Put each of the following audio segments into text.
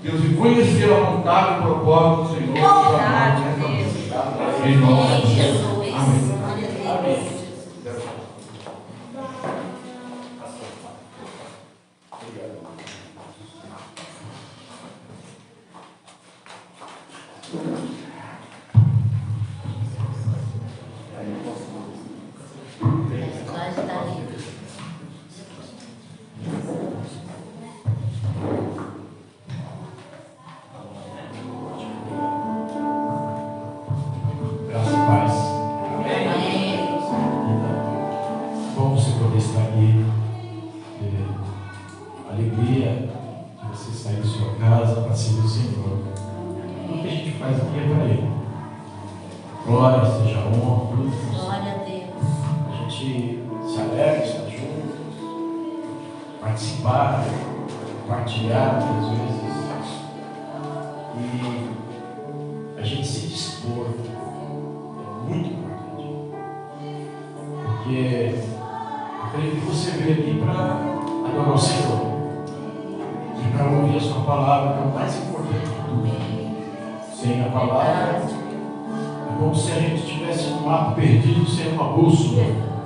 Deus, e conhecer a vontade e o propósito do Senhor. Em nome de Jesus. Amém. Amém.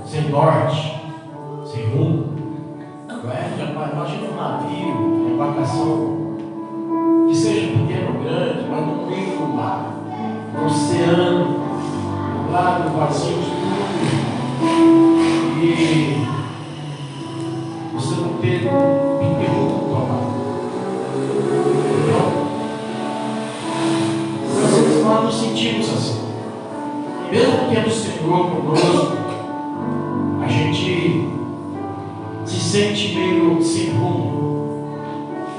Sem norte, sem rumo. Imagina um navio, uma embarcação, que seja pequeno ou grande, mas no meio do mar, no oceano, do lado vazio de tudo, e você não ter um piloto tomar. Então, às vezes nós nos sentimos assim, mesmo tendo o Senhor conosco, a gente se sente meio sem rumo,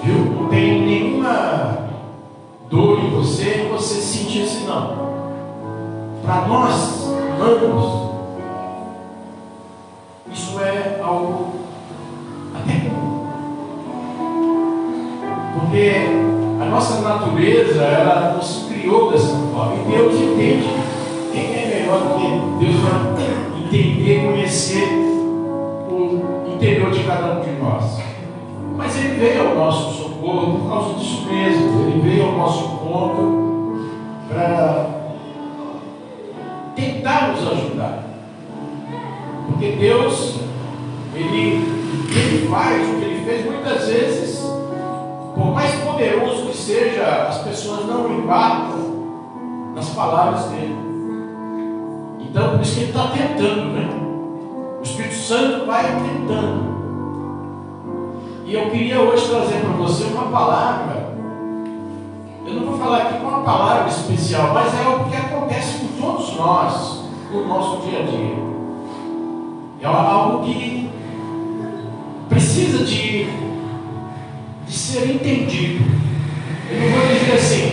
viu? Não tem nenhuma dor em você se sentir assim, não. Para nós, humanos, isso é algo até comum, porque a nossa natureza, ela nos criou dessa forma, e Deus entende. Quem é melhor do que Deus para entender, conhecer o interior de cada um de nós? Mas Ele veio ao nosso socorro por causa disso mesmo. Ele veio ao nosso encontro para tentar nos ajudar. Porque Deus, Ele faz o que Ele fez muitas vezes, por mais poderoso que seja, as pessoas não embarcam nas palavras dEle. Então, por isso que Ele está tentando, né? O Espírito Santo vai tentando. E eu queria hoje trazer para você uma palavra. Eu não vou falar aqui com uma palavra especial, mas é algo que acontece com todos nós, no nosso dia a dia. É algo que precisa de ser entendido. Eu não vou dizer assim,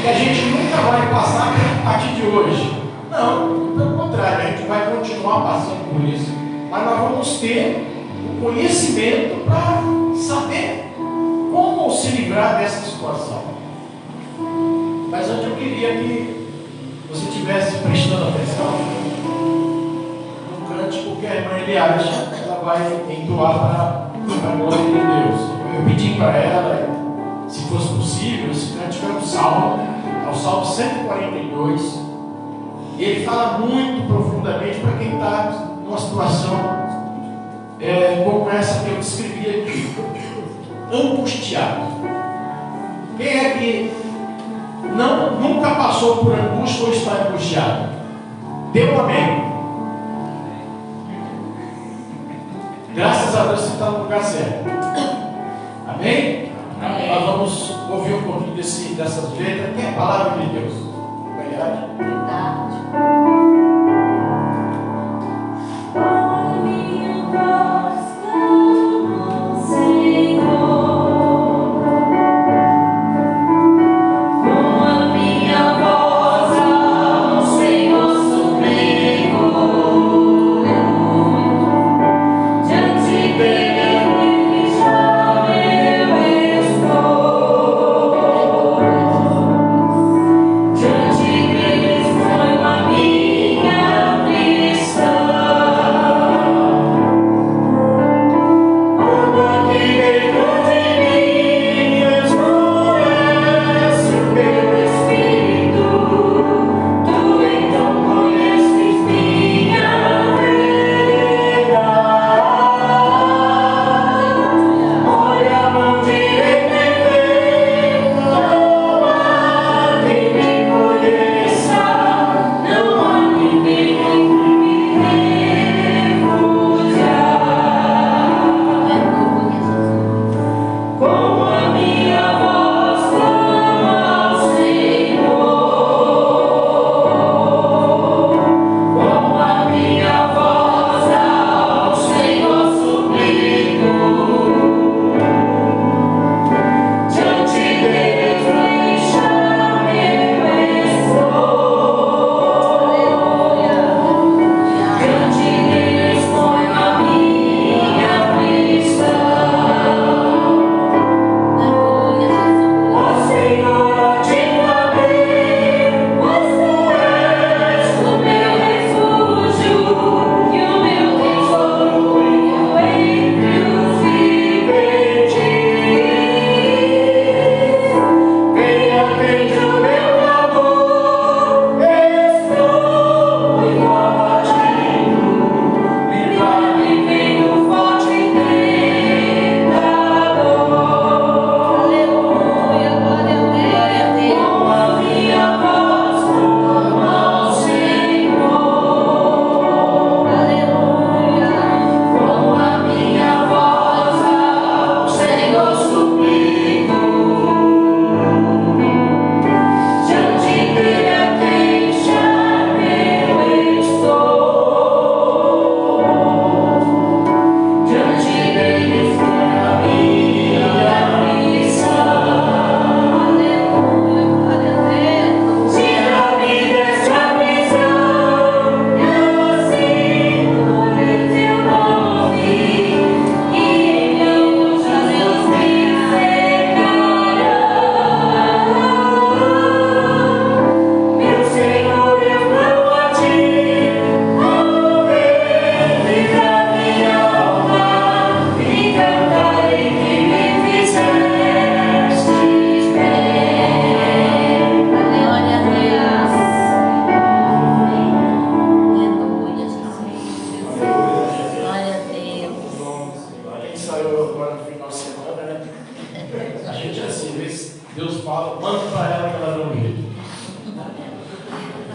que a gente nunca vai passar a partir de hoje. Não, pelo contrário, a gente vai continuar passando por isso. Mas nós vamos ter o conhecimento para saber como se livrar dessa situação. Mas antes eu queria que você estivesse prestando atenção no cântico que a irmã Eliade ela vai entoar para a glória de Deus. Eu pedi para ela, se fosse possível, esse cântico é o Salmo 142. Ele fala muito profundamente para quem está numa situação como essa que eu descrevi aqui, angustiado. Quem é que nunca passou por angústia ou está angustiado? Dê um amém. Graças a Deus você está no lugar certo. Amém? Amém. Nós vamos ouvir um pouquinho dessas letras, que é a palavra de Deus. Verdade? Verdade. Me gente é assim, às vezes Deus fala, manda para ela que ela não lê.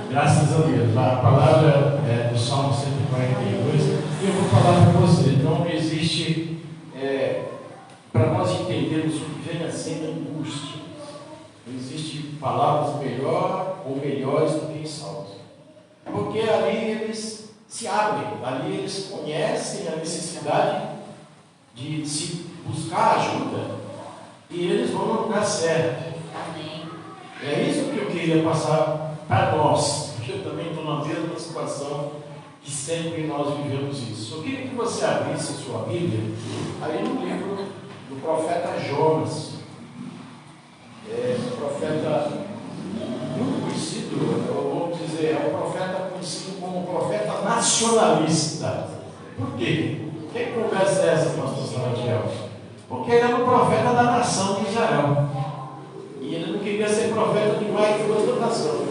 Graças a Deus. A palavra é do Salmo 142. E eu vou falar para você, não existe, para nós entendermos o que vem a ser angústia, não existe palavras melhor ou melhores do que em Salmos. Porque ali eles se abrem, ali eles conhecem a necessidade de se buscar ajuda e eles vão no lugar certo. Amém. É isso que eu queria passar para nós, porque eu também estou na mesma situação que sempre nós vivemos isso. Eu queria que você abrisse sua Bíblia aí no livro do profeta Jonas. Um profeta muito conhecido, eu vou dizer, é um profeta conhecido como profeta nacionalista. Por quê? Que conversa é essa, pastor Salatiel? Porque ele era um profeta da nação de Israel. E ele não queria ser profeta de mais de outra nação.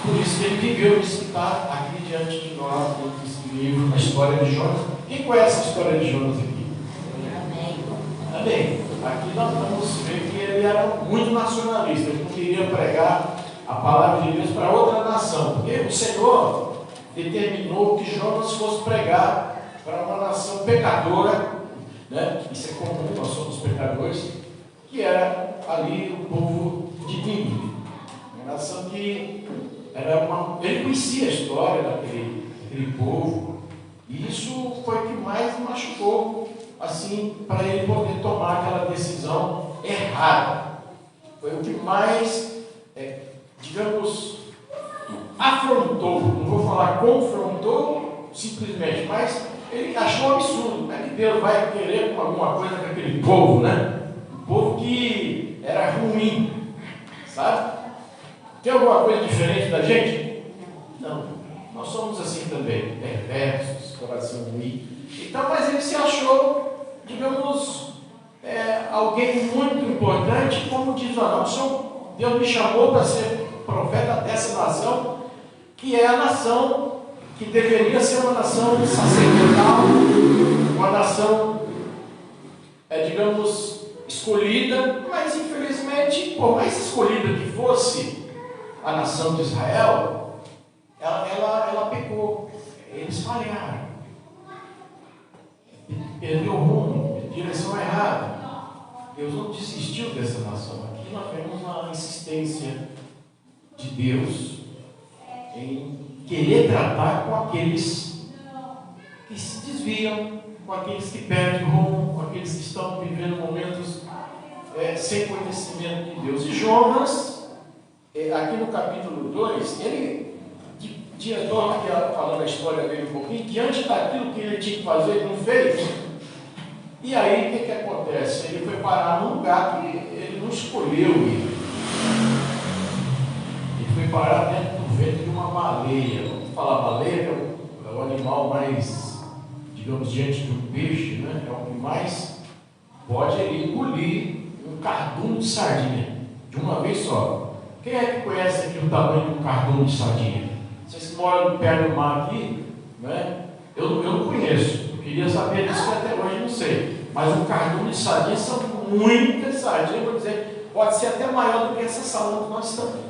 Por isso que ele viveu isso que está aqui diante de nós, nesse livro, a história de Jonas. Quem conhece a história de Jonas aqui? Amém. Amém. Aqui nós vamos ver que ele era muito nacionalista. Ele não queria pregar a palavra de Deus para outra nação. Porque o Senhor determinou que Jonas fosse pregar para uma nação pecadora, né? Isso é comum, nós somos pecadores, que era ali o povo de Nínive, uma nação que ele conhecia a história daquele povo, e isso foi o que mais machucou, assim, para ele poder tomar aquela decisão errada. Foi o que mais, digamos, afrontou, não vou falar confrontou simplesmente, mas ele achou absurdo. Como é que Deus vai querer alguma coisa com aquele povo, né? Um povo que era ruim, sabe? Tem alguma coisa diferente da gente? Não. Nós somos assim também, perversos, coração ruim. Então, mas ele se achou, digamos, alguém muito importante, como diz a nação. Deus me chamou para ser profeta dessa nação, que é a nação que deveria ser uma nação sacerdotal, uma nação, digamos, escolhida, mas infelizmente, por mais escolhida que fosse a nação de Israel, ela pecou, eles falharam, perdeu o rumo, direção errada. Deus não desistiu dessa nação. Aqui nós vemos uma insistência de Deus em querer tratar com aqueles que se desviam, com aqueles que perdem o rumo, com aqueles que estão vivendo momentos sem conhecimento de Deus. E Jonas, aqui no capítulo 2, ele, estou aqui falando a história dele um pouquinho, diante daquilo que ele tinha que fazer, ele não fez. E aí, o que acontece? Ele foi parar num lugar que ele não escolheu ir. Ele foi parar dentro do ventre de uma baleia. Vamos falar baleia, que é o animal mais, digamos, diante do peixe, né? É o que mais pode engolir um cardume de sardinha, de uma vez só. Quem é que conhece aqui o tamanho de um cardume de sardinha? Vocês que moram perto do mar aqui, né? Eu não conheço. Eu queria saber disso, que até hoje não sei. Mas um cardume de sardinha são muitas sardinhas, vou dizer, pode ser até maior do que essa sala que nós estamos.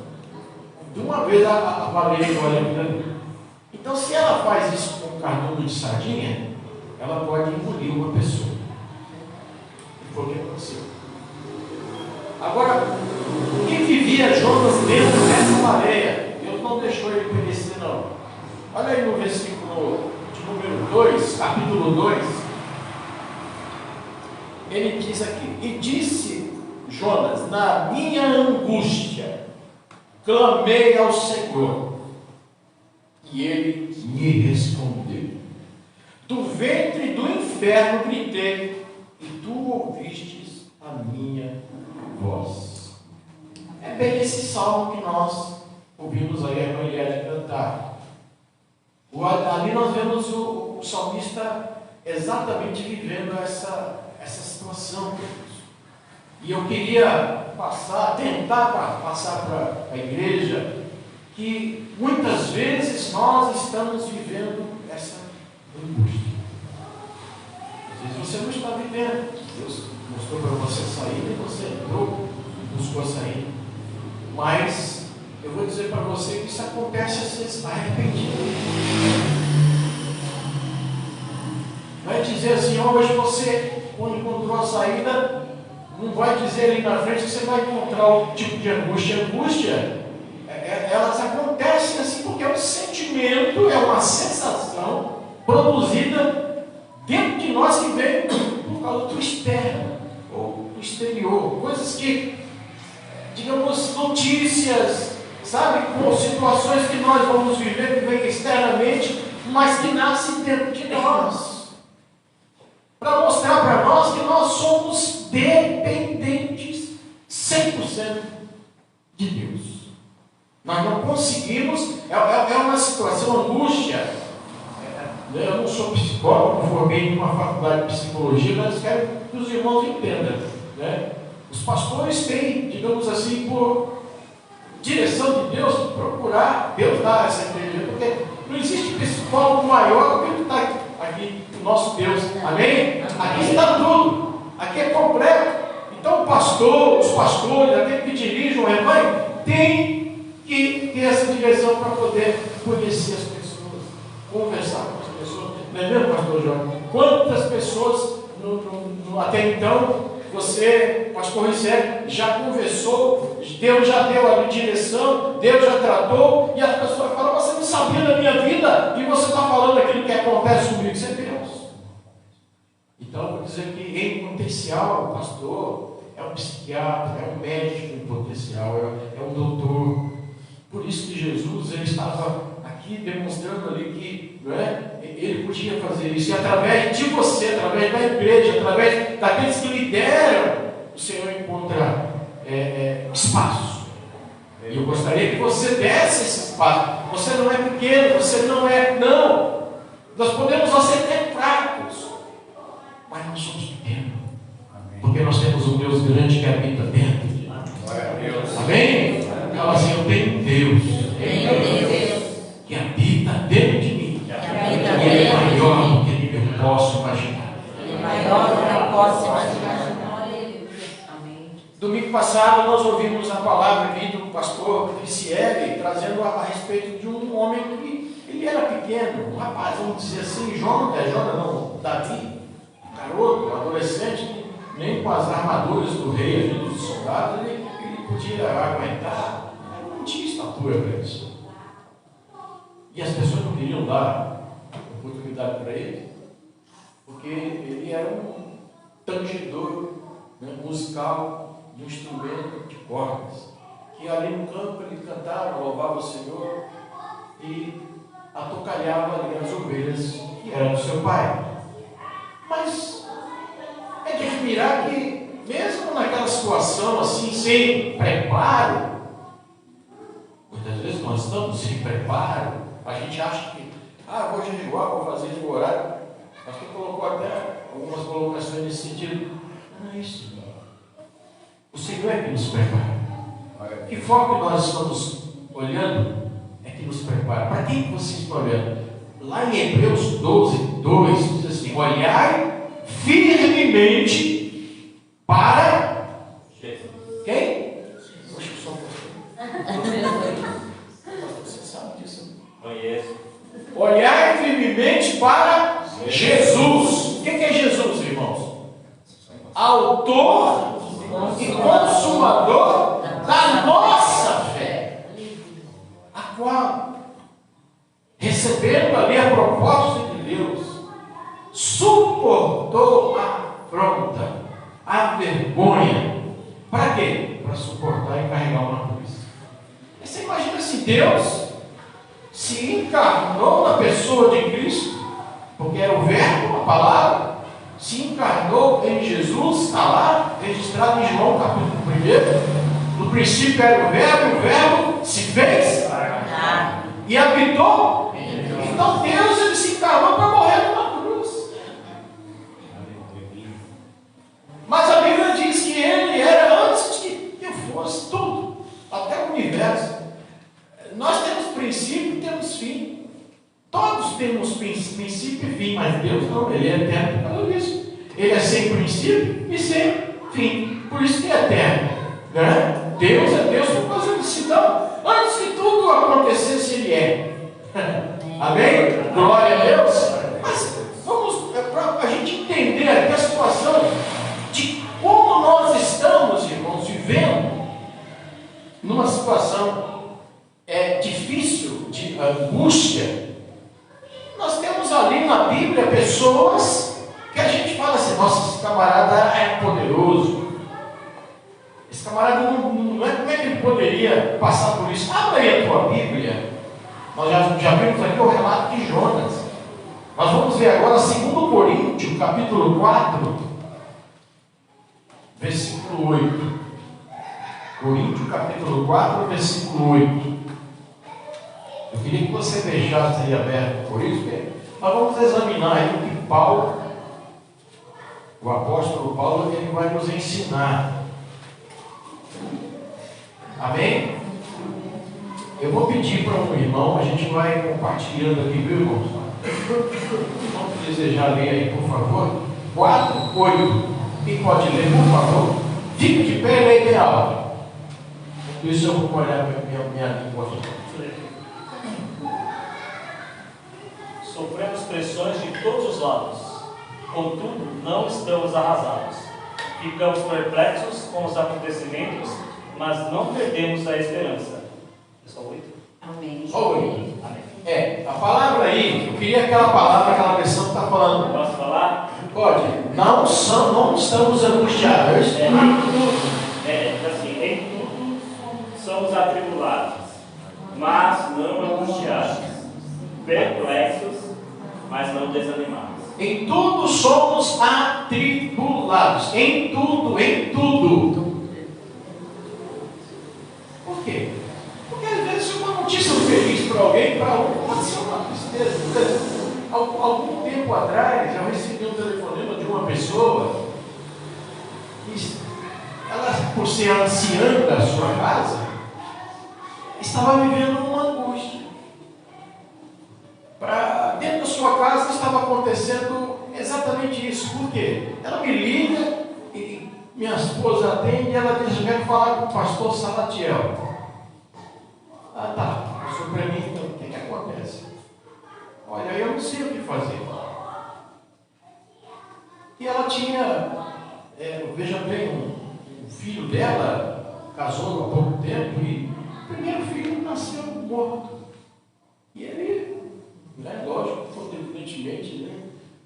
De uma vez a baleia olha ali. Então, se ela faz isso com um cardume de sardinha, ela pode engolir uma pessoa. E foi o que aconteceu. Agora, o que vivia Jonas dentro dessa baleia? Deus não deixou ele conhecer, não. Olha aí no versículo de número 2, capítulo 2. Ele diz aqui: e disse Jonas, na minha angústia, clamei ao Senhor, e ele me respondeu. Do ventre do inferno gritei, e tu ouvistes a minha voz. É bem esse salmo que nós ouvimos aí a Evangelho cantar. Ali nós vemos o salmista exatamente vivendo essa situação. E eu queria tentar passar para a igreja, que muitas vezes nós estamos vivendo essa angústia. Às vezes você não está vivendo. Deus mostrou para você sair Mas eu vou dizer para você que isso acontece às vezes arrependido. Vai dizer assim, hoje você, quando encontrou a saída, não vai dizer ali na frente que você vai encontrar o tipo de angústia. Angústia, elas acontecem assim porque é um sentimento, é uma sensação produzida dentro de nós que vem por causa do externo ou do exterior. Coisas que, digamos, notícias, sabe, com situações que nós vamos viver que vem externamente, mas que nascem dentro de nós. Para mostrar para nós que nós somos dependentes 100% de Deus. Nós não conseguimos, é uma situação, angústia. Eu não sou psicólogo, não formei em uma faculdade de psicologia, mas quero que os irmãos entendam. Né? Os pastores têm, digamos assim, por direção de Deus, procurar Deus dar essa entendimento, porque não existe psicólogo maior do que ele está aqui, o nosso Deus. Amém? Aqui está tudo, aqui é completo. Então o pastor, os pastores, aquele que dirige o rebanho, tem que ter essa direção para poder conhecer as pessoas, conversar com as pessoas. Não é mesmo, pastor João? Quantas pessoas até então você, pastor Ricé, já conversou, Deus já deu a direção, Deus já tratou, e as pessoas falam, você não sabia da minha vida, e você está falando aquilo que acontece comigo, isso é Deus. Então, vou dizer que em potencial, o pastor é um psiquiatra, é um médico em potencial, é um doutor. Por isso que Jesus, ele estava aqui demonstrando ali que, não é, ele podia fazer isso, e através de você, através da igreja, através daqueles que lideram, o Senhor encontra espaço. E eu gostaria que você desse esse espaço. Você não é pequeno, você não é, não. Nós podemos ser até fracos, mas não somos pequenos. Porque nós temos um Deus grande que habita dentro de nós. Amém? Fala assim, eu tenho Deus que habita dentro de mim. E Ele é maior do que eu posso imaginar. Domingo passado nós ouvimos a palavra aqui do pastor Cricielli, trazendo a respeito de um homem que ele era pequeno, um rapaz, vamos dizer assim, Davi, garoto, adolescente, nem com as armaduras do rei, dos soldados, ele podia aguentar, não tinha estatura para isso. E as pessoas não queriam dar oportunidade para ele, porque ele era um tangedor, né, musical, de um instrumento de cordas, que ali no campo ele cantava, louvava o Senhor e atocalhava ali as ovelhas que eram do seu pai. Mas é de admirar que, mesmo naquela situação assim, sem preparo, muitas vezes nós estamos sem preparo, a gente acha que, vou jejuar, vou fazer de horário. Acho que colocou até algumas colocações nesse sentido. Não é isso. O Senhor é que nos prepara. Que foco que nós estamos olhando é que nos prepara. Para quem que você está olhando? Lá em Hebreus 12, 2, diz assim: olhai firmemente para quem? Poxa, só você sabe disso? Conheço. Olhai firmemente para Jesus. O que é Jesus, irmãos? Autor e consumador da nossa fé, a qual, recebendo ali a proposta de Deus, suportou a afronta, a vergonha. Para quê? Para suportar e carregar uma cruz. Você imagina se Deus se encarnou na pessoa de Cristo, porque era o verbo, a palavra, se encarnou em Jesus, está lá, registrado em João capítulo 1. No princípio era o verbo se fez e habitou. Então Deus, ele se encarnou para morrer numa cruz. Mas a Bíblia diz que ele era antes de que fosse tudo, até o universo. Nós temos princípio e temos fim. Todos temos princípio e fim, mas Deus não, Ele é eterno por causa disso. Ele é sem princípio e sem fim, por isso que é eterno, né? Deus é Deus por causa disso. Amém? Glória a Deus. Mas vamos, para a gente entender aqui a situação de como nós estamos, irmãos, vivendo numa situação difícil, de angústia. Nós temos ali na Bíblia pessoas que a gente fala assim: nossa, esse camarada é poderoso. Esse camarada não é, como é que ele poderia passar por isso? Abra aí a tua Bíblia. Nós já vimos aqui o relato de Jonas. Nós vamos ver agora 2 Coríntios, capítulo 4, versículo 8. Coríntios, capítulo 4, versículo 8. Eu queria que você deixasse aí aberto por isso, porque nós vamos examinar aí o que Paulo, o apóstolo Paulo, ele vai nos ensinar. Amém? Eu vou pedir para um irmão, a gente vai compartilhando aqui, viu, irmãos? Vamos desejar ler aí, por favor. 4, 8. Quem pode ler, por favor? Fique de pé e leia bem alto. Isso eu vou olhar minha língua. Sofremos pressões de todos os lados, contudo não estamos arrasados. Ficamos perplexos com os acontecimentos, mas não perdemos a esperança. É só 8? Amém. Só 8. Amém. A palavra aí, eu queria aquela palavra, aquela versão que está falando. Posso falar? Pode. Não estamos angustiados. Em tudo somos atribulados, mas não angustiados. Perplexos, mas não desanimados. Em tudo somos atribulados. Em tudo, em tudo. Por quê? Porque às vezes uma notícia feliz para alguém, para um, pode ser uma tristeza. Algum tempo atrás eu recebi um telefonema de uma pessoa, ela, por ser anciã da sua casa, estava vivendo uma angústia. Dentro da sua casa estava acontecendo exatamente isso. Por quê? Ela me liga e minha esposa atende e ela diz: eu quero falar com o pastor Salatiel. Ah, tá. Passou para mim, então, o que acontece? Olha, eu não sei o que fazer. E ela tinha, veja bem, um filho dela casou há pouco tempo e o primeiro filho nasceu morto. E ele, lógico, evidentemente,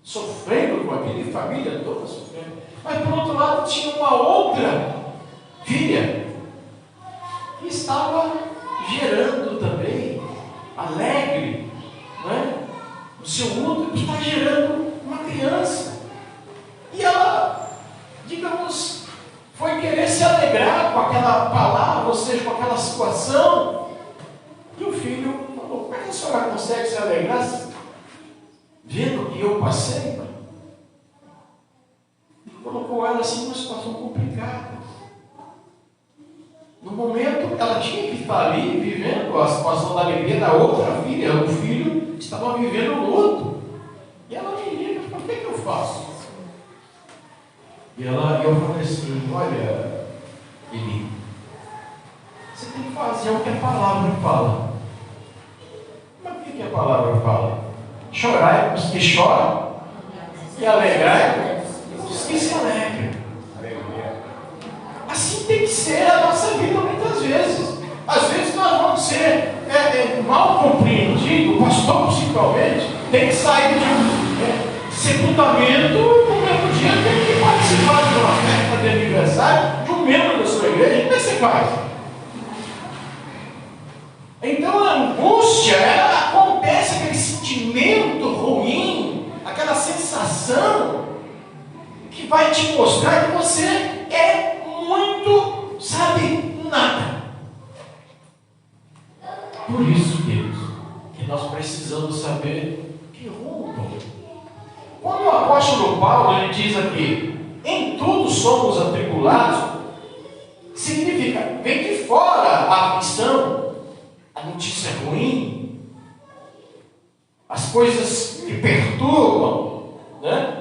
sofrendo com aquele, família toda sofrendo. Mas por outro lado tinha uma outra filha que estava gerando também, alegre, o seu útero está gerando uma criança. E ela, digamos, foi querer se alegrar com aquela palavra, ou seja, com aquela situação. E o filho falou: como é que a senhora consegue se alegrar vendo o que eu passei? E colocou ela assim numa situação complicada. No momento, ela tinha que estar ali vivendo a situação da alegria da outra filha. O filho estava vivendo o luto. E ela me liga e falou: o que eu faço? E eu falei assim: olha, Eli, você tem que fazer o que a palavra fala. Mas o que a palavra fala? Chorar os que choram, e alegrar os que se alegram. Assim tem que ser a nossa vida muitas vezes. Às vezes nós vamos ser mal compreendidos, o pastor principalmente tem que sair de um sepultamento no mesmo dia, tem que participar de uma festa de aniversário de um membro da sua igreja. Como é que você faz? Então a angústia, ela acontece, aquele sentimento ruim, aquela sensação que vai te mostrar que você é muito, nada. Por isso, queridos, que nós precisamos saber que rumo tomar. Quando o apóstolo Paulo ele diz aqui: em tudo somos atribulados, significa, vem de fora a aflição, a notícia ruim, as coisas que perturbam,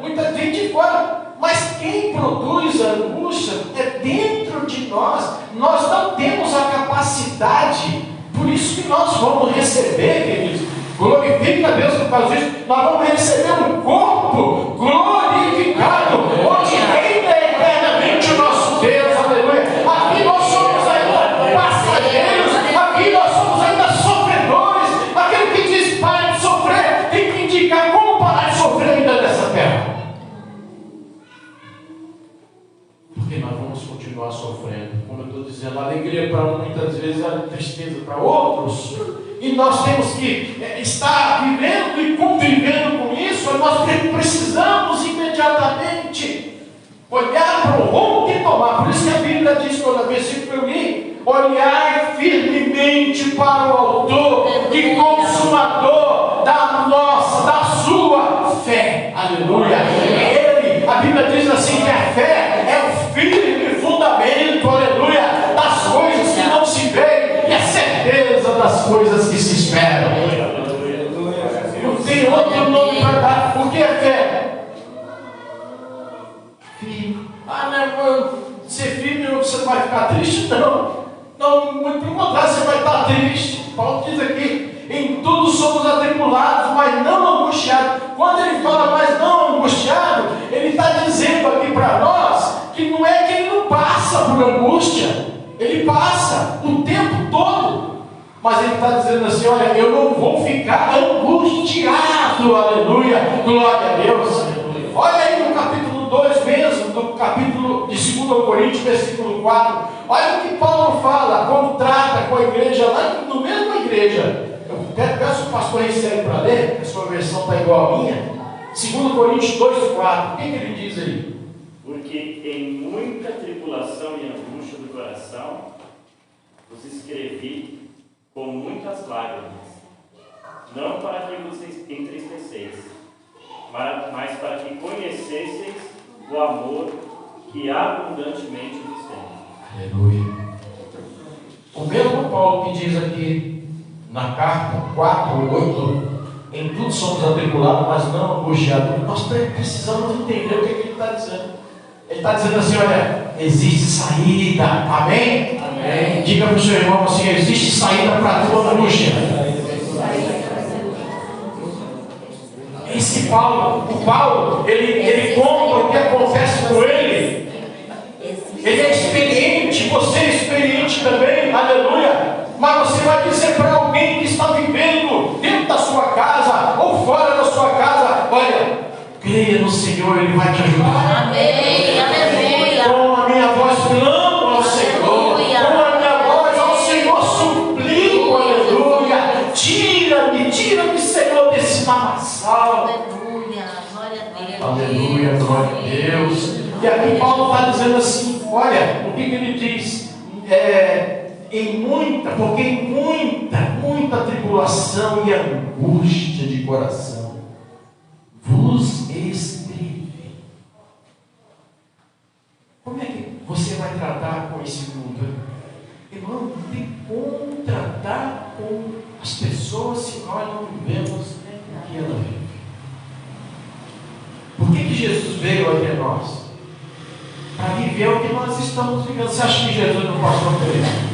muita gente de fora. Mas quem produz a angústia é dentro de nós. Nós não temos a capacidade, por isso que nós vamos receber, queridos, Glorifica a Deus por causa disso. Nós vamos receber um corpo glorificado, onde reina eternamente o nosso Deus, aleluia. Aqui nós somos ainda passageiros, aqui nós somos ainda sofredores. Aquele que diz para de sofrer, tem que indicar como parar de sofrer ainda nessa terra. Porque nós vamos continuar sofrendo. Como eu estou dizendo, a alegria para um, muitas vezes, a tristeza para outros. E nós temos que estar vivendo e convivendo com isso. Nós precisamos imediatamente olhar para o rumo que tomar. Por isso que a Bíblia diz, quando a versículo eu li, olhar firmemente para o autor e consumador da sua fé. Aleluia. Ele, a Bíblia diz assim, que a fé é o firme fundamento, aleluia, das coisas que não se veem e a certeza das coisas que se esperam. Não tem outro nome para dar. O que é fé? Firme. Ser firme você não vai ficar triste? Não, muito pelo contrário, você vai estar triste. Paulo diz aqui, em tudo somos atribulados, mas não angustiados. Quando ele fala mas não angustiado, ele está dizendo aqui para nós que não é que ele não passa por angústia, ele passa o tempo todo. Mas ele está dizendo assim, olha, eu não vou ficar angustiado, aleluia, glória a Deus. Olha aí no capítulo 2 mesmo, no capítulo de 2 Coríntios, versículo 4. Olha o que Paulo fala, quando trata com a igreja, lá no mesma igreja. Eu peço o pastor Ricélio para ler, que a sua versão está igual a minha. 2 Coríntios 2, 4. O que ele diz aí? Porque em muita tribulação e angústia do coração vos escrevi com muitas lágrimas, não para que vos entristeceis, mas para que conhecesseis o amor que abundantemente vos tem. Aleluia. O mesmo Paulo que diz aqui na carta 4:8, em tudo somos atribulados, mas não angustiados. Nós precisamos entender o que ele está dizendo. Ele está dizendo assim, olha, existe saída, amém? Amém. Diga para o seu irmão assim, existe saída para a tua angústia. Esse Paulo, ele conta o que acontece com ele. Ele é experiente, você é experiente também, aleluia. Mas você vai dizer para alguém que está vivendo dentro da sua casa ou fora da sua casa, olha, creia no Senhor, Ele vai te ajudar. Amém, aleluia. Com a minha voz clamo ao Senhor, com a minha voz ao Senhor suplico, aleluia. Tira-me, Senhor, desse lamaçal. Aleluia, glória a Deus. Aleluia, glória a Deus. E aqui Paulo está dizendo assim, olha, o que ele diz? Porque em muita tribulação e angústia de coração vos escrevi. Como é que você vai tratar com esse mundo? Irmão, não tem como tratar com as pessoas se nós não vivemos o que ela vive. Por que Jesus veio até nós? Para viver o que nós estamos vivendo. Você acha que Jesus não passou por isso?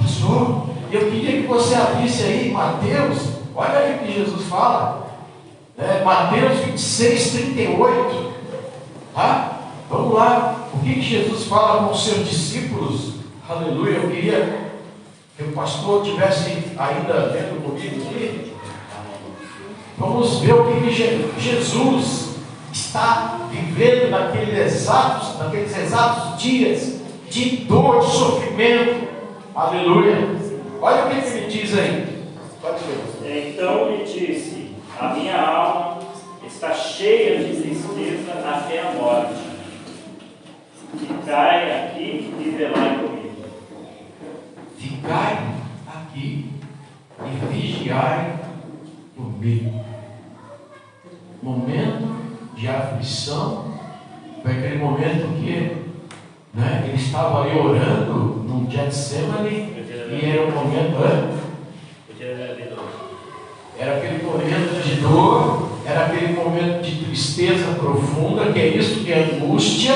Pastor, eu queria que você abrisse aí Mateus. Olha aí o que Jesus fala. Mateus 26, 38. Tá? Vamos lá. O que Jesus fala com os seus discípulos? Aleluia. Eu queria que o pastor estivesse ainda vendo comigo aqui. Vamos ver o que Jesus está vivendo naqueles exatos dias de dor, de sofrimento. Aleluia. Olha o que ele diz aí. Pode ver. Então lhe disse, a minha alma está cheia de tristeza até a morte. Ficai aqui e velai comigo. Ficai aqui e vigiai comigo. Momento de aflição foi aquele momento que ele estava ali orando num Getsemane e era um momento. Era aquele momento de dor, era aquele momento de tristeza profunda, que é isso que é angústia,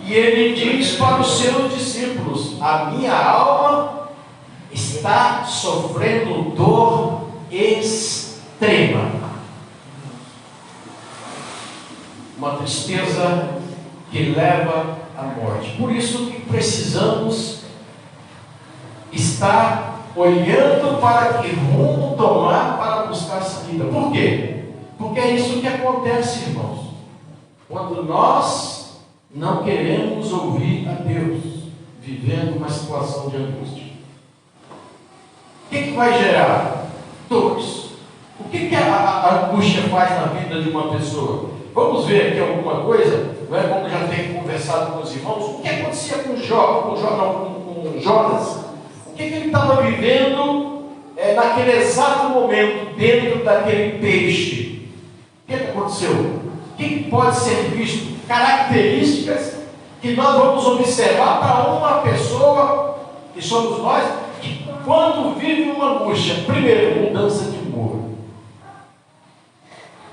e ele diz para os seus discípulos: a minha alma está sofrendo dor extrema. Uma tristeza que leva à morte. Por isso que precisamos estar olhando para que rumo tomar para buscar saída. Por quê? Porque é isso que acontece, irmãos. Quando nós não queremos ouvir a Deus, vivendo uma situação de angústia. O que vai gerar? Dores. O que a angústia faz na vida de uma pessoa? Vamos ver aqui alguma coisa, não é? Como já tenho conversado com os irmãos, o que acontecia com Jonas? O que ele estava vivendo naquele exato momento, dentro daquele peixe? O que aconteceu? O que pode ser visto? Características que nós vamos observar para uma pessoa, que somos nós, que quando vive uma angústia, primeiro, mudança de humor.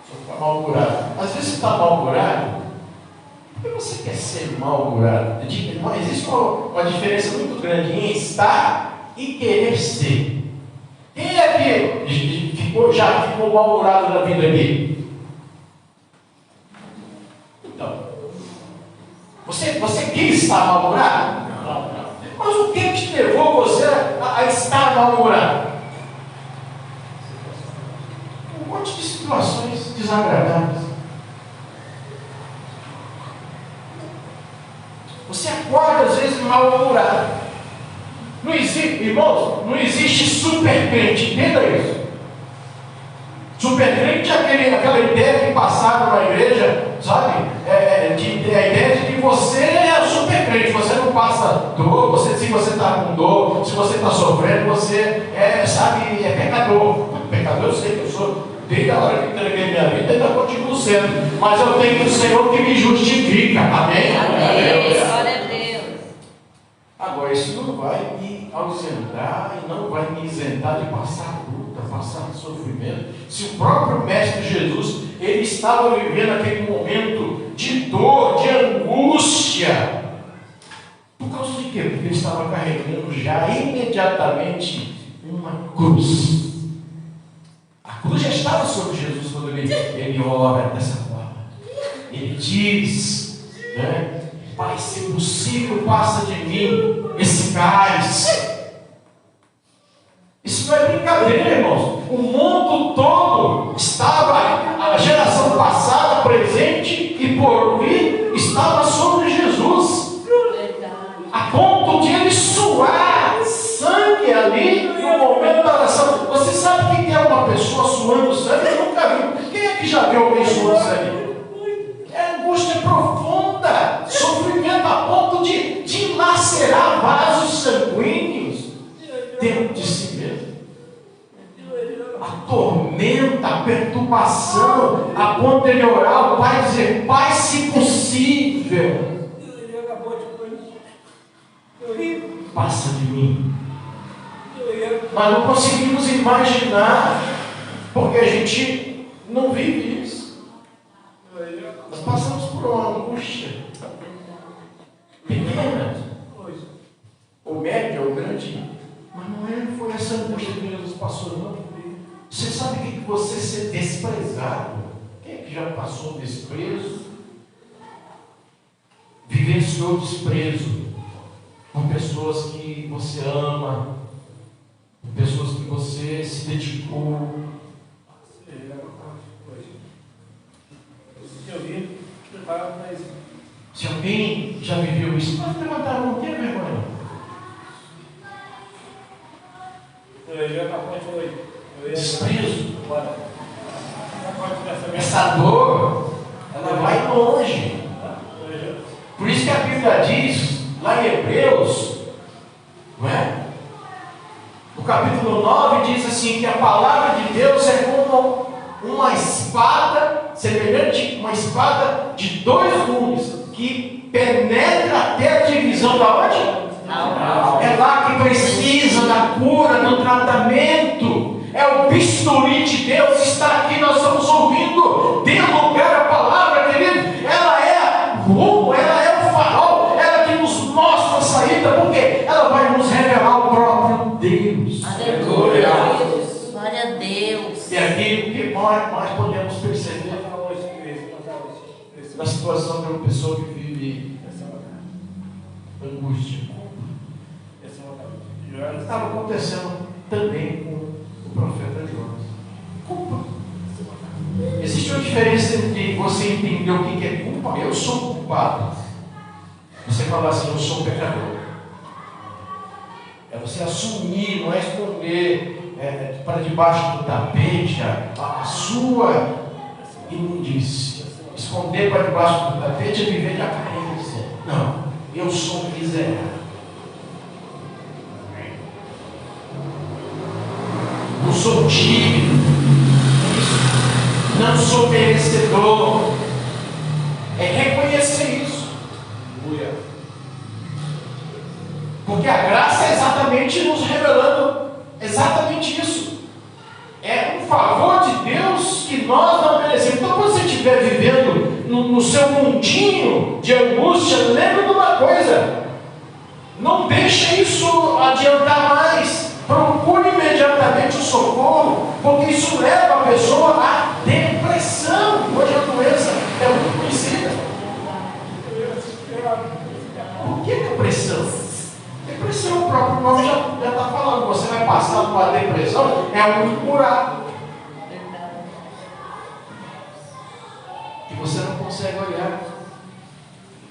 Você está mal-humorado. Às vezes você está mal-humorado, porque você quer ser mal-humorado. Existe uma diferença muito grande em estar e querer ser. Quem é que já ficou mal-humorado na vida aqui? Você quis estar mal-humorado? Mas o que te levou você a estar mal-humorado? Um monte de situações desagradáveis. Você acorda às vezes mal-humorado. Não existe, irmãos, não existe super crente, entenda isso. Super crente é aquela ideia que passaram na igreja, sabe? A ideia de que você é super crente, você não passa dor, se você está com dor, se você está sofrendo, você é pecador. Pecador eu sei que eu sou, desde a hora que entreguei minha vida, ainda continuo sendo, mas eu tenho o Senhor que me justifica, amém? Amém. Glória a Deus. Agora, isso não vai me ausentar e não vai me isentar de passar luta, passar sofrimento. Se o próprio Mestre Jesus, ele estava vivendo aquele momento de dor, de angústia. Por causa de quê? Porque ele estava carregando já imediatamente uma cruz. A cruz já estava sobre Jesus quando ele ora dessa forma. Ele diz, né? Pai, se possível, passa de mim esse cálice. Isso não é brincadeira, irmãos. O mundo todo estava, a geração passada, presente e por vir, estava sobre Jesus. A ponto de ele suar sangue ali no momento da oração. Você sabe o que é uma pessoa suando sangue? Eu nunca vi. Quem é que já viu alguém suando sangue? É angústia profunda, sofrimento a ponto de lacerar vasos sanguíneos dentro de si mesmo. A tormenta, a perturbação, a ponto de ele orar ao Pai e dizer: Pai, se possível, passa de mim. Mas não conseguimos imaginar, porque a gente não vive isso. Nós passamos por uma angústia pequena, ou média, ou grande, mas não foi essa angústia que Jesus passou, não. Você sabe o que você ser desprezado? Quem é que já passou desprezo? Vivenciou desprezo por pessoas que você ama, por pessoas que você se dedicou. Se alguém já viveu isso, pode levantar a mão, não tem vergonha. Desprezo. Essa dor, ela vai longe. Por isso que a Bíblia diz, lá em Hebreus, não é? No capítulo 9 diz assim, que a palavra de Deus é como uma espada, semelhante a uma espada de 2 gumes, que penetra até a divisão da onde? É lá que precisa da cura, do tratamento. É o bisturi de Deus, está aqui, nós estamos ouvindo. Dê lugar à palavra, querido. Ela é rumo, ela é o farol, ela que nos mostra a saída, porque ela vai nos revelar o próprio Deus. Aleluia. Glória a Deus. situação de uma pessoa que vive angústia. Estava acontecendo também com o profeta Jonas. Culpa. Existe uma diferença entre você entender o que é culpa. Eu sou culpado. Você falar assim, eu sou pecador. É você assumir, não é esconder para debaixo do tapete a sua imundície. Esconder para debaixo do tapete é viver de aparência. Não, eu sou miserável. Não sou tímido. Não sou merecedor. É reconhecer isso. Porque a graça é exatamente nos revelando exatamente isso. É um favor de Deus que nós não merecemos. Então, quando você estiver vivendo no seu mundinho de angústia, lembre de uma coisa: não deixe isso adiantar mais. Procure imediatamente o socorro, porque isso leva a pessoa à depressão. Hoje a doença é muito conhecida. Por que depressão? Depressão, o próprio nome já está falando. Você vai passar por uma depressão, é um buraco. E você não consegue olhar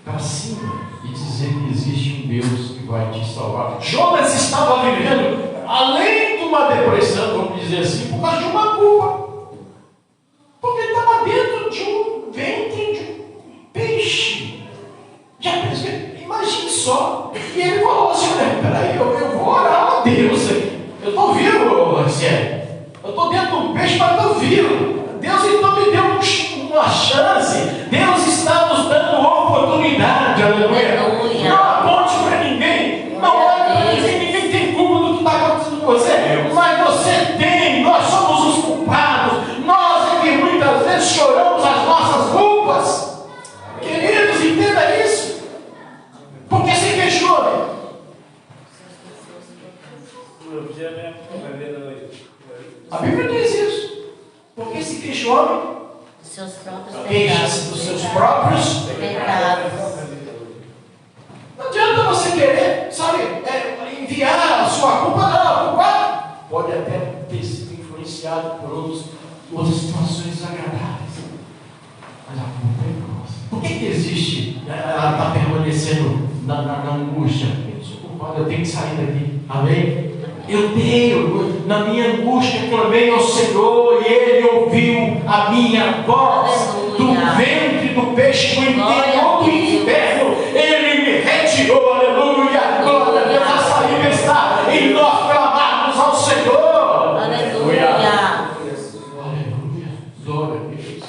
para cima e dizer que existe um Deus que vai te salvar. Jonas estava vivendo além de uma depressão, vamos dizer assim, por causa de uma culpa. Porque ele estava dentro de um ventre de um peixe. Já pensou? Imagine só. E ele falou assim: peraí, eu vou orar a Deus aqui. Eu estou vivo, Marcelo. Eu estou dentro de um peixe, mas estou vivo. Deus então me deu uma chance. Deus está nos dando uma oportunidade. Aleluia. Não aponte para ninguém. Não olhe para ninguém. Ninguém tem culpa do que está acontecendo com você. Mas você tem. Nós somos os culpados. Nós é que muitas vezes choramos as nossas culpas. Queridos, entenda isso. Porque se questione. A Bíblia diz isso. Porque se questione, queixa-se dos seus próprios pecados. Não adianta você querer, sabe, enviar a sua culpa. Não, a culpa pode até ter sido influenciado por outras situações desagradáveis. Mas a culpa é nossa. Por que existe? Ela está permanecendo na angústia. Eu sou culpado, eu tenho que sair daqui. Amém? Eu tenho, na minha angústia, clamei ao Senhor e Ele ouviu a minha voz. Do ventre do peixe, do interior do inferno, Ele me retirou. Aleluia! Glória a Deus, a saída está em nós clamarmos ao Senhor. Aleluia! Aleluia! Glória a Deus.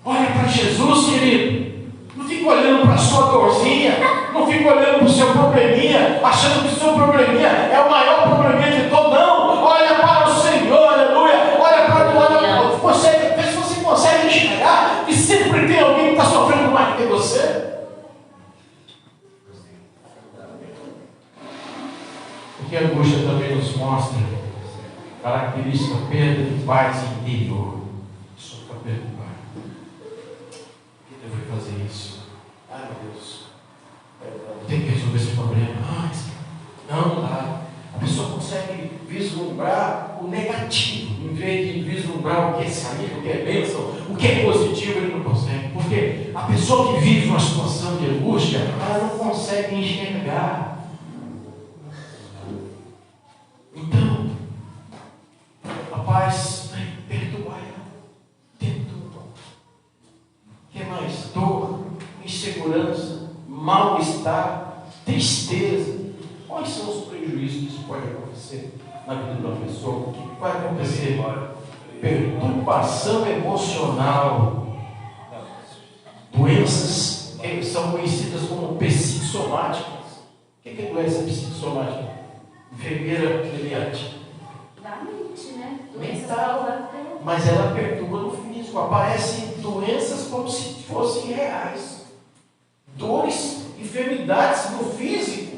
Olha para Jesus, querido. Não fica olhando para a sua dorzinha, não fica olhando para o seu probleminha, achando que o seu probleminha é o maior probleminha de todo. Não, olha para o Senhor, aleluia. Olha para você, vê se você consegue enxergar que sempre tem alguém que está sofrendo mais que você. Porque a angústia também nos mostra característica perda de paz interior. Só para perguntar. Eu vou fazer isso. Ai, meu Deus. Tem que resolver esse problema. Não dá. A pessoa consegue vislumbrar o negativo, em vez de vislumbrar o que é saída, o que é bênção, o que é positivo, ele não consegue. Porque a pessoa que vive uma situação de angústia, ela não consegue enxergar. Então, a paz vai perturbar ela. Perturba. O que mais? Dor, insegurança, mal-estar, tristeza. Quais são os prejuízos que isso pode acontecer na vida de uma pessoa? O que vai acontecer? Perturbação emocional. Doenças que são conhecidas como psicossomáticas. O que é doença psicossomática? Enfermeira mediante. Da mente, né? Mental. Mas ela perturba no físico. Aparecem doenças como se fossem reais. Dores, enfermidades no físico,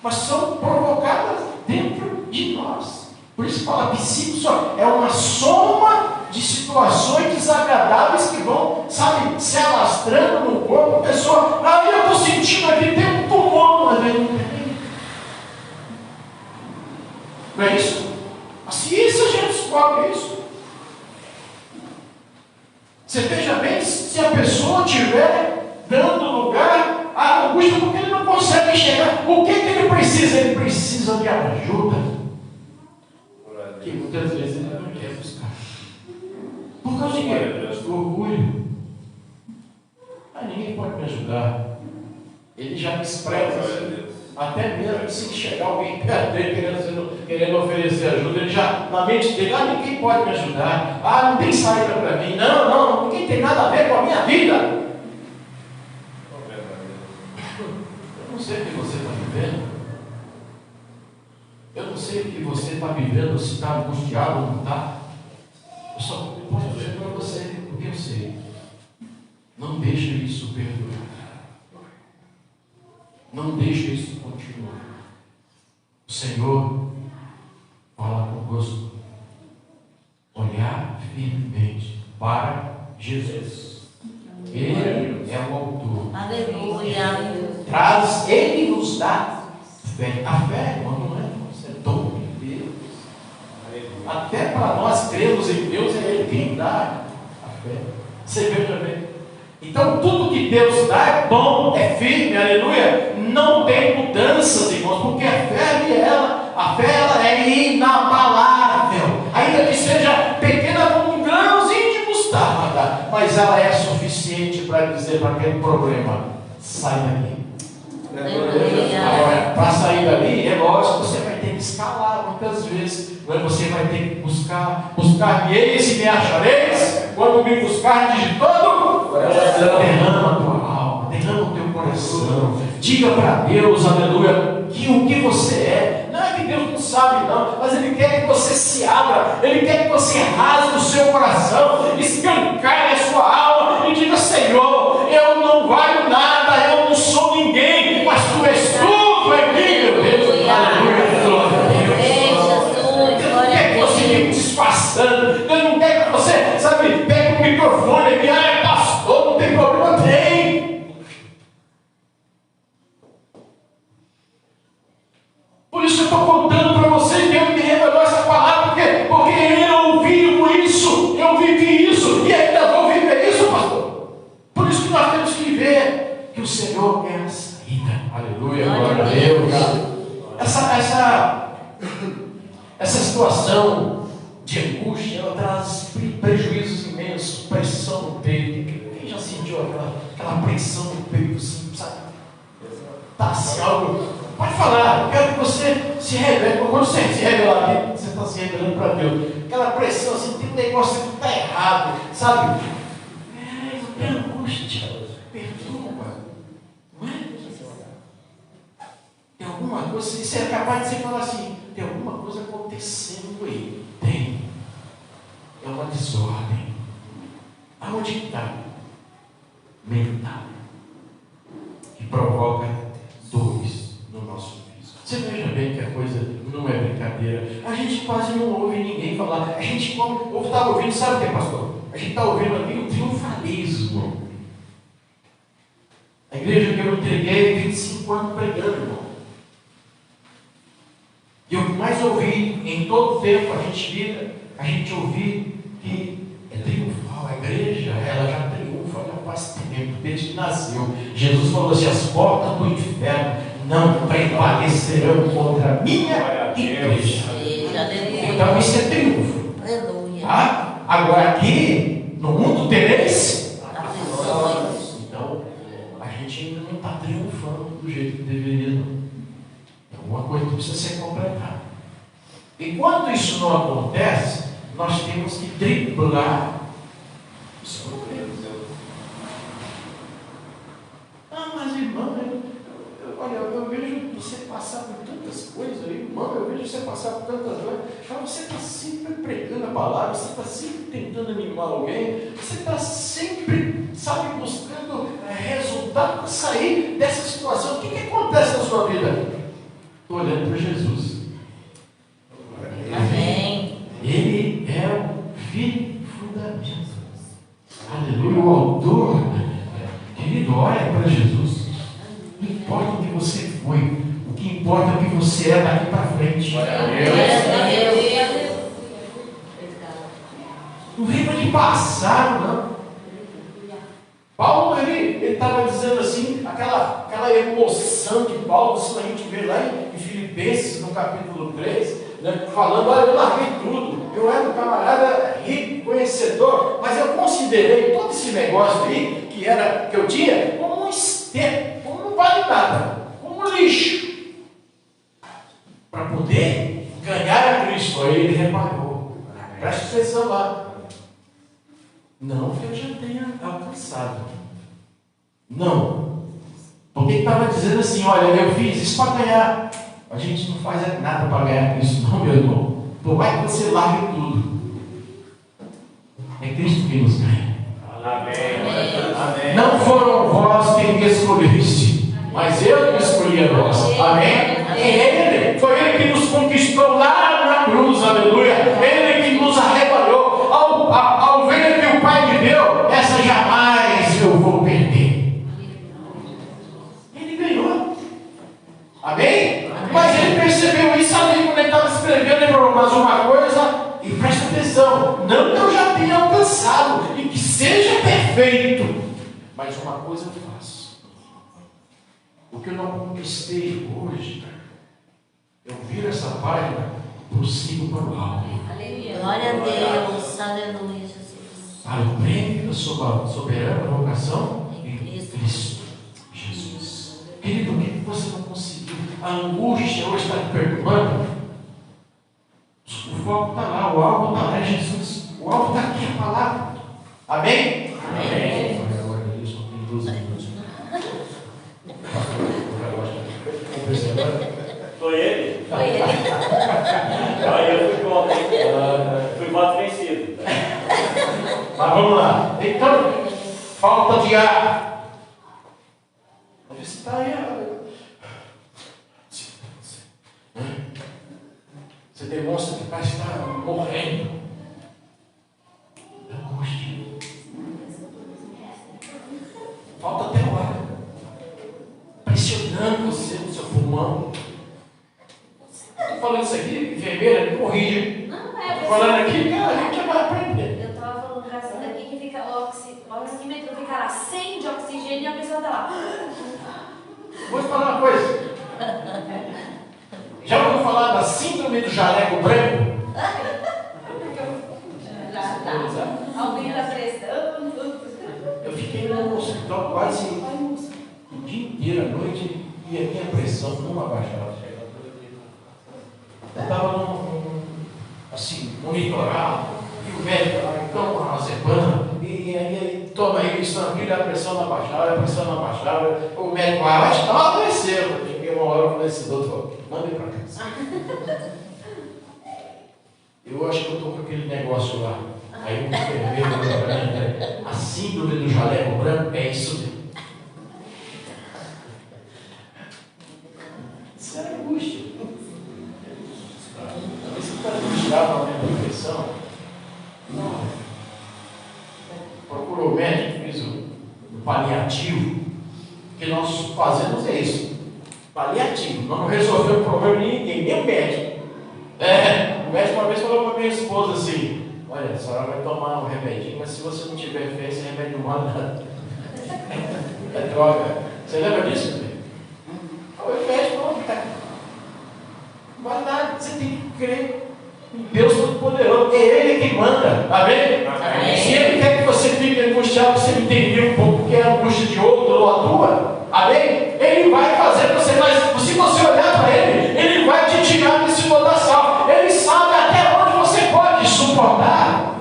mas são provocadas dentro de nós. Por isso fala psicossomática. É uma soma de situações situações desagradáveis que vão, sabe, se alastrando no corpo. A pessoa, eu estou sentindo aqui, tem um tumor, mas aí não tem. Não é isso? A ciência já descobre isso. Você veja bem, se a pessoa estiver dando lugar à angústia, porque ele não consegue enxergar. O que ele precisa? Ele precisa de ajuda. Que muitas vezes ele não quer buscar. Por causa de quê? Do orgulho. Ninguém pode me ajudar. Ele já me expressa assim. Até mesmo se chegar alguém perto dele querendo oferecer ajuda, ele já, na mente dele, ninguém pode me ajudar. Não tem saída para mim. Não, ninguém tem nada a ver com a minha vida. Eu não sei o que você está vivendo. Eu não sei o que você está vivendo, se está angustiado ou não está. Eu só posso dizer para você o que eu sei. Não deixe isso perdurar. Não deixe isso continuar. O Senhor fala conosco. Olhar firmemente para Jesus. Ele é o autor. Aleluia. Traz, Ele nos dá fé. A fé, irmão, não é nossa, é dom de Deus. Até para nós cremos em Deus, é Ele quem dá a fé. Você veja bem. Então, tudo que Deus dá é bom, é firme, aleluia. Não tem mudanças, irmãos, porque a fé ela é inabalável. Ainda que seja pequena como um grãozinho de mostarda, mas ela é suficiente para dizer para aquele problema: sai daqui. Agora, para sair dali, é lógico, você vai ter que escalar muitas vezes. Você vai ter que buscar-me eis e me achareis, quando me buscar de todo, derrama a tua alma, derrama o teu coração, diga para Deus, aleluia, que o que você é. Não é que Deus não sabe não, mas Ele quer que você se abra, Ele quer que você rasgue o seu coração, escancare a sua alma e diga: Senhor, eu não valho nada, eu não sou ninguém, mas Tu és tudo em mim, meu Deus. Aleluia, glória a Deus. Deus não quer que você fique disfarçando, Deus não quer que você, sabe, pegue o microfone e é pastor, não tem problema, tem. Por isso eu estou contando para vocês, Deus me revelou essa palavra, porque eu ouvi isso, eu vivi isso, e ainda vou viver isso, pastor. Por isso que nós temos que ver que o Senhor é a saída. Aleluia, glória a Deus. Essa situação de angústia, ela traz prejuízos imensos, pressão no peito. Quem já sentiu aquela pressão no peito, assim, sabe? Está assim, algo. Pode falar, eu quero que você se revele. Quando você se revelar aqui, você está se revelando para Deus. Aquela pressão assim, tem um negócio que está errado, sabe? É angústia, perturba, não é? Tem alguma coisa, você é capaz de você falar assim: tem alguma coisa acontecendo aí. Tem. É uma desordem. Aonde está? Mental. Que provoca dores no nosso físico. Você veja bem que a coisa não é brincadeira. A gente quase não ouve ninguém falar. A gente está ouvindo, sabe o que é, pastor? A gente está ouvindo ali o triunfalismo. A igreja que eu entreguei 25 anos pregando, irmão. E o que mais ouvi em todo o tempo a gente ouvi que é triunfal. A igreja, ela já triunfa, já faz tempo, desde que nasceu. Jesus falou assim: as portas do inferno não prevalecerão contra a minha igreja. Então isso é triunfo. Tá? Agora aqui, no mundo tereis. Então, a gente ainda não está triunfando do jeito que deveria, não. Alguma coisa que precisa ser completada. Enquanto isso não acontece, nós temos que driblar os problemas. Mas irmão, olha, eu vejo você passar por tantas coisas, irmão, eu vejo você passar por tantas coisas. Você está sempre pregando a palavra, você está sempre tentando animar alguém, você está sempre, sabe, buscando resultado para sair dessa situação. O que acontece na sua vida? Estou olhando para Jesus. Amém. Ele é o firme fundamento. importa o que você é daqui para frente. Não viva de passado, não. Paulo, ele estava dizendo assim, aquela emoção de Paulo, isso a gente vê lá em Filipenses, no capítulo 3, né, falando, olha, eu larguei tudo, eu era um camarada rico, conhecedor, mas eu considerei todo esse negócio aí, que eu tinha, como um esterco, como não vale nada, como um lixo, para poder ganhar a Cristo. Aí ele reparou, presta atenção lá. Não que eu já tenha alcançado. Não. Porque ele estava dizendo assim, olha, eu fiz isso para ganhar. A gente não faz nada para ganhar isso, não, meu irmão. Por mais que você largue tudo. É Cristo que nos ganha. Amém. Não foram vós quem me escolheste, mas eu que escolhi a vós. Amém? Ele, foi Ele que nos conquistou lá na cruz, aleluia. Ele que nos arrebatou. Ao ver que o Pai me deu, essa jamais eu vou perder. Ele ganhou. Amém? Mas ele percebeu isso ali quando ele estava escrevendo. Ele falou, mas uma coisa, e presta atenção, não que eu já tenha alcançado e que seja perfeito, mas uma coisa eu faço. O que eu não conquistei hoje, eu viro essa página, prossigo para o alto. Glória a Deus, aleluia, Jesus. Para o prêmio da sua soberana vocação em Cristo Jesus. Querido, o que você não conseguiu? A angústia hoje está te perturbando? O foco está lá, o alvo está lá, é Jesus. O alvo está aqui, a palavra. Amém? Amém. Agora isso, tem 12 minutos. Foi ele? Foi ele. Aí eu fui voto vencido. Mas vamos lá. Então, falta de ar. Você está aí. Você demonstra que parece estar morrendo. Angústia. Falta até o ar. Pressionando você no seu pulmão. Estou falando isso aqui, enfermeira, me corrige. Não, é. Estou falando aqui que a gente vai aprender. Eu tava falando pra essa daqui que fica o oxímetro fica lá 100 de oxigênio e a pessoa tá lá. Vou te falar uma coisa. Já ouviu falar da síndrome do jaleco branco? Aumenta a pressão. Eu fiquei no hospital quase o dia inteiro, à noite, e a minha pressão não abaixava. Eu estava assim, monitorado, e o médico lá, então, com a zebana, e aí toma isso, a pressão não abaixava, o médico lá, vai te dar uma adoeceu. Eu fiquei uma hora com esse doutor, manda ele para casa. Eu acho que eu estou com aquele negócio lá. Aí o enfermeiro falou para mim, a síndrome do jaleco branco é isso mesmo. Isso era angústia. Talvez você está angustiado na minha depressão. Não. Procurou o médico, fez o paliativo. O que nós fazemos é isso. Paliativo. Nós não resolvemos o problema de ninguém, nem o médico. O médico uma vez falou para minha esposa assim, olha, a senhora vai tomar um remedinho, mas se você não tiver fé, esse remédio não vale nada. É droga. Você lembra disso, meu? O médico falou, não vale nada, você tem que crer em Deus Todo-Poderoso, é Ele quem manda, amém? Amém. Se Ele quer que você fique angustiado, você entender um pouco porque é a angústia de outro ou a tua, amém? Ele vai fazer você, mas se você olhar para Ele, Ele vai te tirar desse lodaçal, Ele sabe até onde você pode suportar.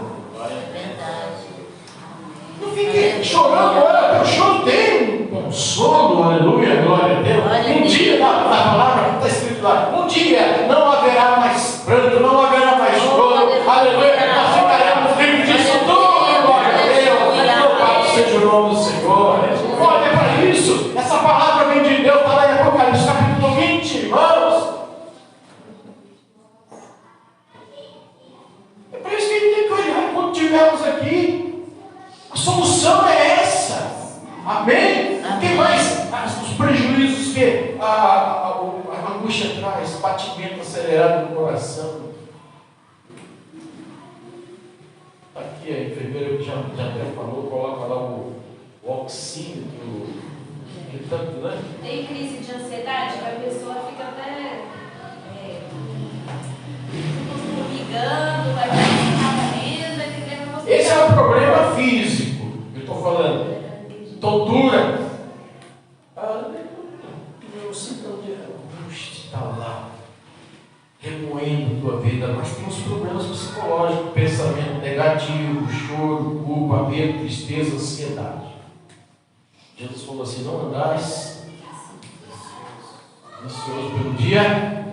Não fique chorando, olha, eu choro tem um consolo, aleluia, glória a Deus. Um dia, na palavra está escrito lá, um dia não haverá mais pranto, não haverá mais choro, aleluia, nós ficaremos livres de batimento acelerado do coração. Aqui a enfermeira que já até falou, coloca lá o oxímetro, de tanto, né? Tem crise de ansiedade, que a pessoa fica até ligando, vai ficar mesmo, vai ter que você. Esse é um problema físico, eu estou falando. Tontura. Meu sinal de angústia está lá, remoendo tua vida, mas tem os problemas psicológicos, pensamento negativo, choro, culpa, medo, tristeza, ansiedade. Jesus falou assim: não andais ansioso pelo dia.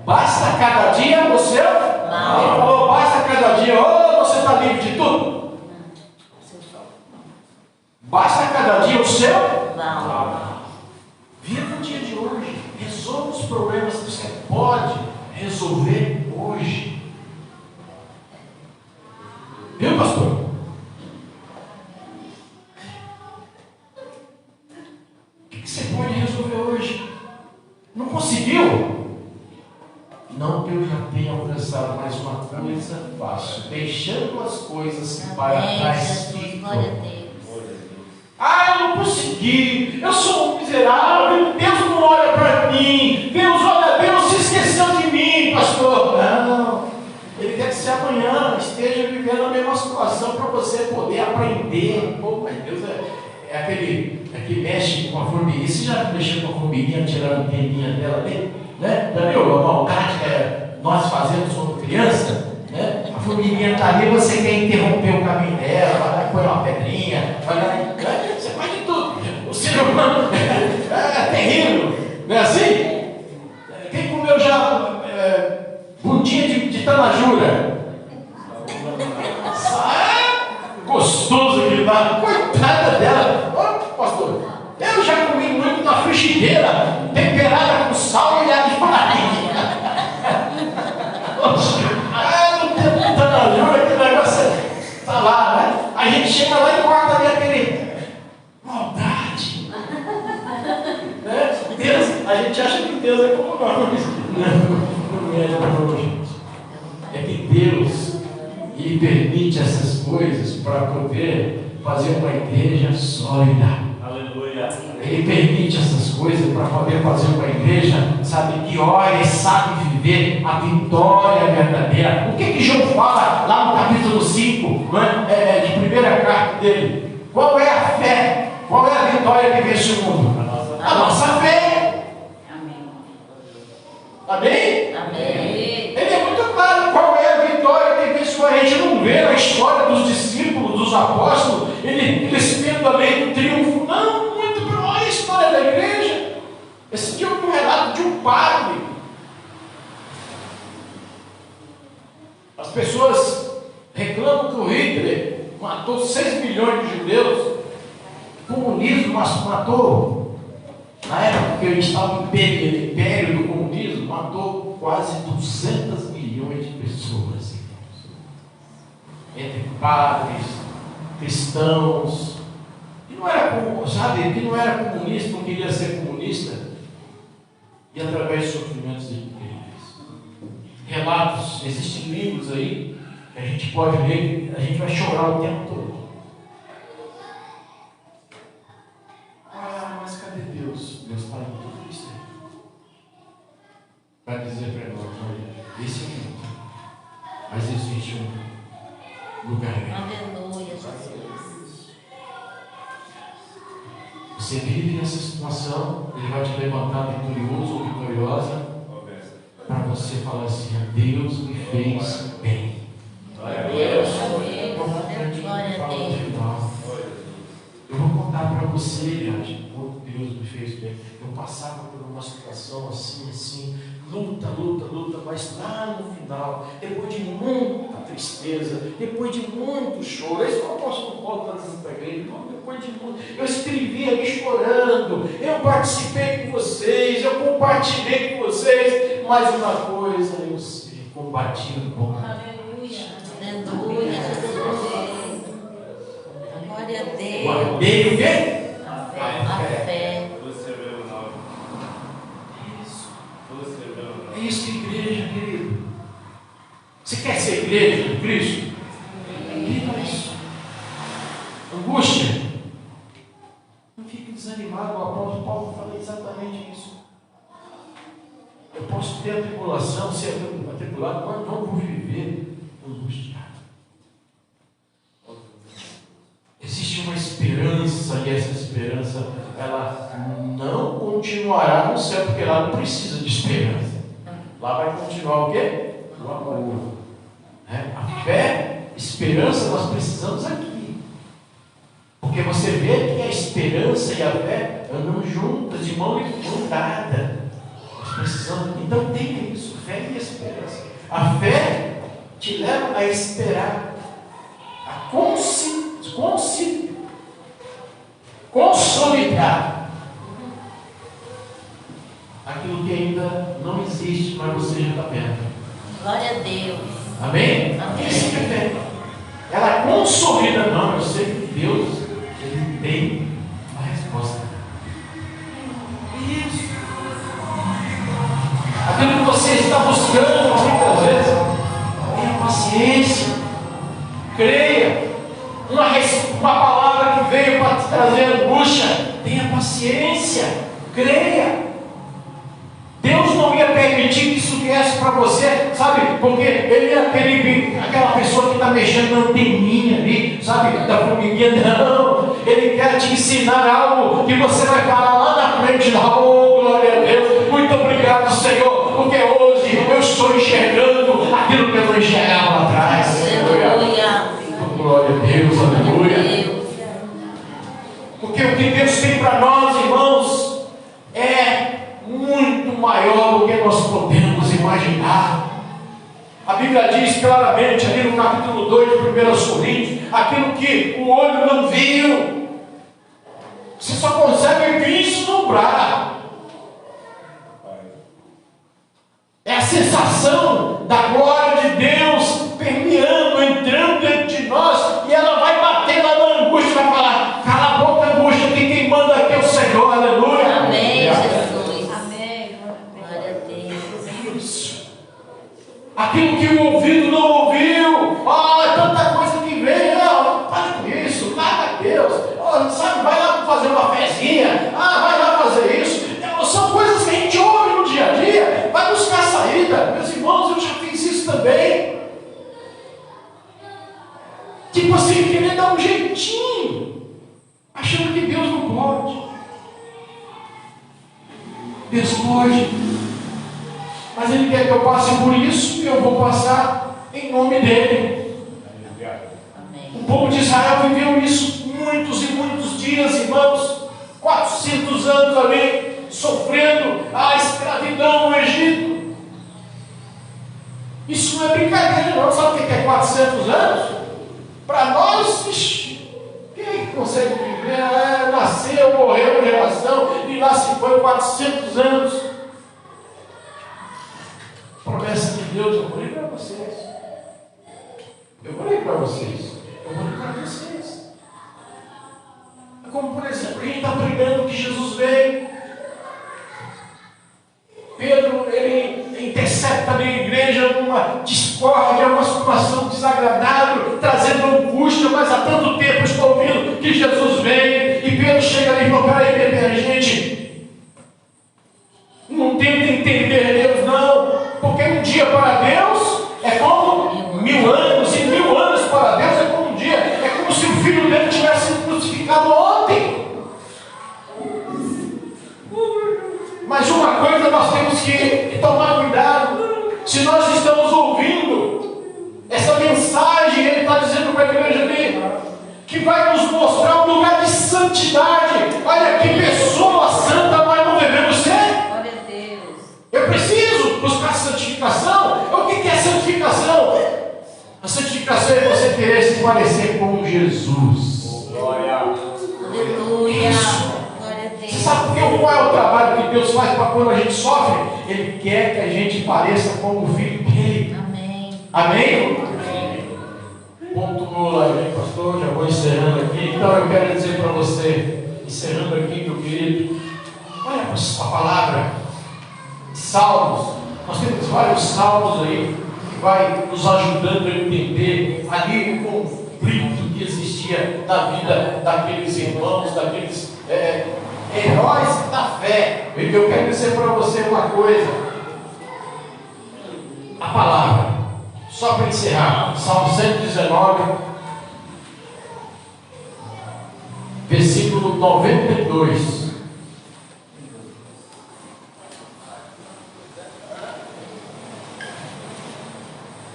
Basta cada dia o seu mal. Ele falou: basta cada dia, você está livre de tudo. Basta cada dia o seu mal. Viva o dia de hoje. Resolva os problemas que você pode resolver hoje. Viu, pastor? O que você pode resolver hoje? Não conseguiu? Não que eu já tenha alcançado, mas uma coisa fácil, deixando as coisas que para trás ficam. Eu não consegui, eu sou um miserável, Deus não olha para mim, Deus se esqueceu de mim, pastor. Não, Ele quer que você amanhã esteja vivendo a mesma situação para você poder aprender. Pô, mas Deus é aquele que mexe com a formiguinha. Você já mexeu com a formiguinha, tirando a anteninha dela ali? Né? Já viu a maldade que nós fazemos quando criança? Né? A formiguinha está ali, você quer interromper o caminho dela, vai lá e põe uma pedrinha, vai lá e... Você faz de tudo. O ser humano é terrível, não é assim? Quem comeu já bundinha de tanajura? Gostoso aquele lá. Coitada dela. Ô, pastor, eu já comi muito na frigideira, temperada com sal e alho de farinha. No tempo de tanajura, aquele negócio está lá, né? A gente chega lá e corta ali aquele maldade. Né? Deus, a gente acha que Deus é como nós. Não é não, gente. É que Deus, Ele permite essas coisas para poder fazer uma igreja sólida. Aleluia. Ele permite essas coisas para poder fazer uma igreja, sabe, que ora e sabe viver a vitória verdadeira. O que João fala lá no capítulo 5, de primeira carta dele? Qual é a fé? Qual é a vitória que vence o mundo? A nossa fé. Amém? Amém. Ele é muito claro qual é a vitória que vence o mundo. A gente não vê na história dos discípulos, dos apóstolos, eles tendo ali triunfo. Não, muito pior. Olha a história da igreja. Esse aqui é um relato de um padre. As pessoas reclamam que o Hitler matou 6 milhões de judeus. O comunismo matou, na época que a gente estava no império do comunismo, matou quase 200 milhões de pessoas. Entre padres, cristãos. Que não era comunista, não queria ser comunista. E através de sofrimentos incríveis. Relatos, existem livros aí que a gente pode ler, a gente vai chorar o tempo todo. Mas cadê Deus? Deus está em tudo isso aí. Vai dizer para nós: olha, esse é o mundo, mas existe um lugar melhor. Aleluia, Jesus. Você vive nessa situação, Ele vai te levantar vitorioso ou vitoriosa, para você falar assim: Deus me fez bem. Deus, amém. Glória a Deus. Eu vou contar para você, Eliade, como Deus me fez bem. Eu passava por uma situação assim, luta, mas lá no final, depois de muita tristeza, depois de muito choro, esse é o apóstolo Paulo está dizendo para a igreja, depois de muito, eu escrevi ali chorando, eu participei com vocês, eu compartilhei com vocês, mas uma coisa eu sei, combati o bom. Aleluia, Jesus. Glória a Deus. Guardei o quê? A fé. Você vê o nome. Isso. isso, igreja, querido. Você quer ser igreja de Cristo? Viva isso. Angústia. Não fique desanimado, o apóstolo Paulo fala exatamente isso. Eu posso ter a tribulação, ser atribulado, mas não vou viver angustiado. Existe uma esperança, e essa esperança, ela não continuará no céu, porque lá não precisa de esperança. Lá vai continuar o quê? O amor. A fé, esperança, nós precisamos aqui. Porque você vê que a esperança e a fé andam juntas, de mão dada. Nós precisamos, então tenha isso, fé e esperança. A fé te leva a esperar, a consolidar aquilo que ainda não existe, mas você já está vendo. Glória a Deus. Amém? Amém. Isso que é fé. Ela consolida, não, eu sei que Deus, Ele tem a resposta. Isso. Aquilo que você está buscando muitas vezes, tenha paciência, creia. Uma palavra que veio para te trazer angústia, tenha paciência, creia. Deus não ia permitir que isso viesse para você, sabe? Porque Ele é aquela pessoa que está mexendo na anteninha ali, sabe? Da formiguinha, não. Ele quer te ensinar algo que você vai falar lá na frente. Oh, glória a Deus, muito obrigado, Senhor, porque hoje eu estou enxergando aquilo que eu não enxergava lá atrás. Aleluia. Glória a Deus, aleluia. Porque o que Deus tem para nós, irmãos, é muito maior do que nós podemos imaginar. A Bíblia diz claramente ali no capítulo 2 de 1 Coríntios, aquilo que o olho não viu, você só consegue vislumbrar. É a sensação da glória de Deus permeando, entrando dentro de nós, e ela vai bater lá na angústia e vai falar: cala a boca, angústia, quem manda aqui é o Senhor, aleluia. Amém, Jesus. Amém. Glória a Deus. Aquilo que o ouvido não ouviu, é tanta coisa que vem, não, para com isso, larga Deus, sabe, vai lá fazer uma fezinha, vai lá fazer isso. São coisas que a gente ouve no dia a dia, vai buscar saída. Meus irmãos, eu já fiz isso também. Tipo assim, querer dar um jeitinho, achando que Deus não pode. Deus pode, mas Ele quer que eu passe por isso, e eu vou passar em nome dEle. Amém. O povo de Israel viveu isso muitos e muitos dias, irmãos, 400 anos ali, sofrendo a escravidão no Egito. Isso não é brincadeira, não. Sabe o que é 400 anos? Para nós, quem consegue viver? Nasceu, morreu, geração, e lá se foi 400 anos. Promessa de Deus, eu vou ler para vocês. Eu vou ler para vocês. É como, por exemplo, a gente está pregando que Jesus veio. Pedro, ele intercepta na igreja numa discórdia, uma situação desagradável, trazendo angústia, mas há tanto tempo estou ouvindo que Jesus vem, e Pedro chega ali e fala: peraí, gente, não tenta entender Deus, não, porque um dia para Deus é como 1000 anos, e 1000 anos para Deus é como um dia, é como se o filho dele tivesse sido crucificado ontem. Mas uma coisa nós temos que tomar cuidado. Se nós estamos ouvindo essa mensagem, Ele está dizendo para a igreja dele que vai nos mostrar um lugar de santidade. Olha que pessoa santa nós não devemos ser. Glória a Deus. Eu preciso buscar santificação. O que é santificação? A santificação é você querer se parecer com Jesus. Glória. Aleluia. Você sabe qual é o trabalho que Deus faz para quando a gente sofre? Ele quer que a gente pareça com o filho dele. Amém. Amém? Ponto aí, pastor. Já vou encerrando aqui. Então eu quero dizer para você, encerrando aqui, meu querido, olha para a palavra, Salmos Nós temos vários salmos aí que vai nos ajudando a entender ali o conflito que existia na vida daqueles irmãos, daqueles heróis da fé. E eu quero dizer para você uma coisa: a palavra, só para encerrar, Salmo 119, versículo 92.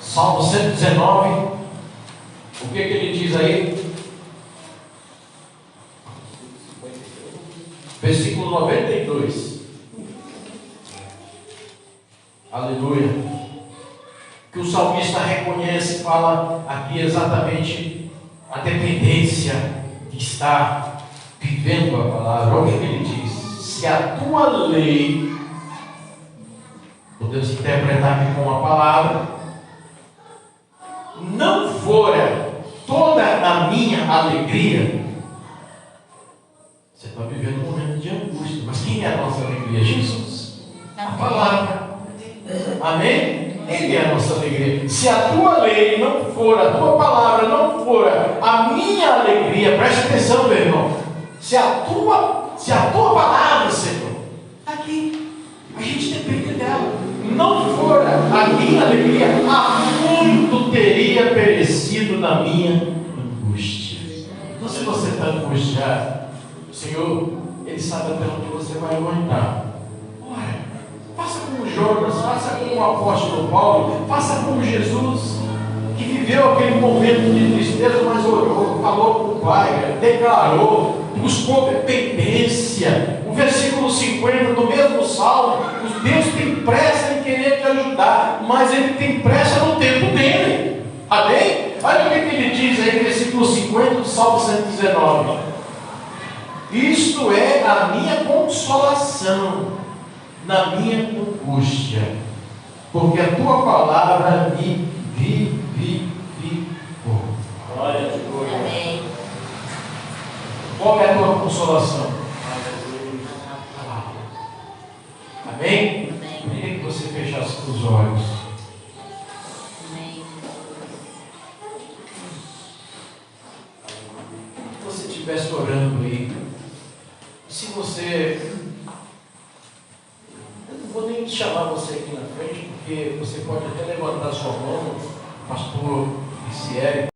Salmo 119, o que ele diz aí? Versículo 92. Aleluia. Que o salmista reconhece e fala aqui exatamente a dependência de estar vivendo a palavra. Olha o que ele diz: se a tua lei, podemos interpretar aqui com a palavra, não fora toda a minha alegria. Você está vivendo um momento de angústia, mas quem é a nossa alegria? Jesus. A palavra. Amém? Ele é a nossa alegria. Se a tua lei não for, a tua palavra não for a minha alegria, preste atenção, meu irmão. Se a tua palavra, Senhor, aqui, a gente depende dela, não for a minha alegria, há muito teria perecido na minha angústia. Então, se você está angustiado, o Senhor, Ele sabe até onde você vai aguentar. Ora, faça como Jonas, faça como o apóstolo Paulo, faça como Jesus, que viveu aquele momento de tristeza, mas orou, falou com o Pai, declarou, buscou dependência. O versículo 50 do mesmo salmo: Deus tem pressa em querer te ajudar, mas Ele tem pressa no tempo dele. Amém? Olha o que ele diz aí, versículo 50 do Salmo 119: isto é a minha consolação na minha angústia, porque a tua palavra me vivificou. Glória a Deus. Amém. Qual é a tua consolação? Amém? Amém. Eu queria que você fechasse os olhos. Amém. Se você estivesse orando aí, se você... eu não vou nem chamar você aqui na frente, porque você pode até levantar sua mão, pastor Ricieri.